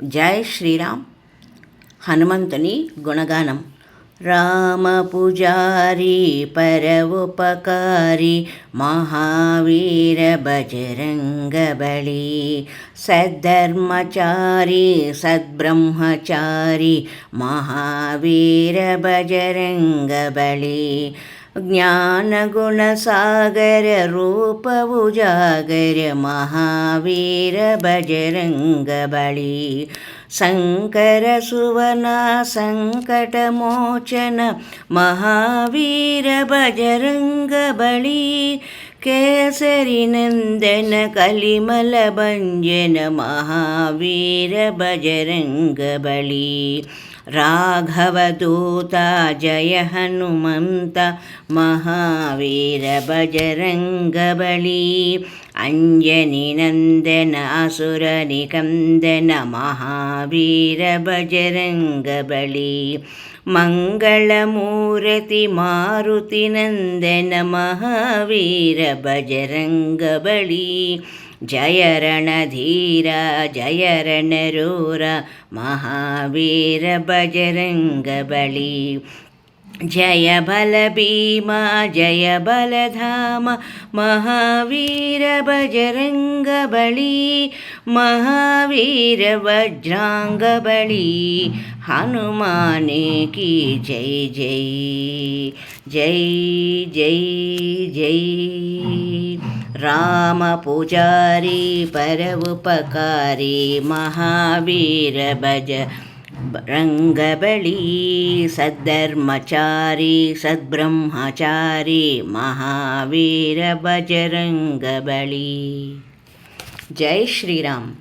జై శ్రీరామ్. హనుమంతుని గుణగానం. రామ పూజారి పర ఉపకారి మహావీర బజరంగ బలి, సద్ధర్మచారి సద్బ్రహ్మచారి మహావీర బజరంగ బలి, జ్ఞానగుణసాగర రూప ఉజాగర మహావీర బజరంగ బలి, శంకర సువన సంకటమోచన మహావీర బజరంగ బలి, కేసరి నందన కలిమల భంజన మహావీర బజరంగ బలి, రాఘవదూత జయ హనుమంత మహావీర బజరంగ బలి, అంజని నందన అసుర నికందన మహావీర బజరంగ బలి, మంగళమూర్తి మారుతి నందన మహావీర బజరంగ బలి, జయ రణధీర జయ రణరూర మహావీర బజరంగ బలి, జయ బల భీమ జయ బలధామ మహావీర బజరంగ బలి, మహావీర వజ్రాంగ బలి, హనుమానే కీ జై జై జై జై జై. రామ పూజారి పర ఉపకారి మహావీర బజరంగ బలి, సద్ధర్మచారి సద్బ్రహ్మచారి మహావీర బజరంగ బలి. జై శ్రీరామ్.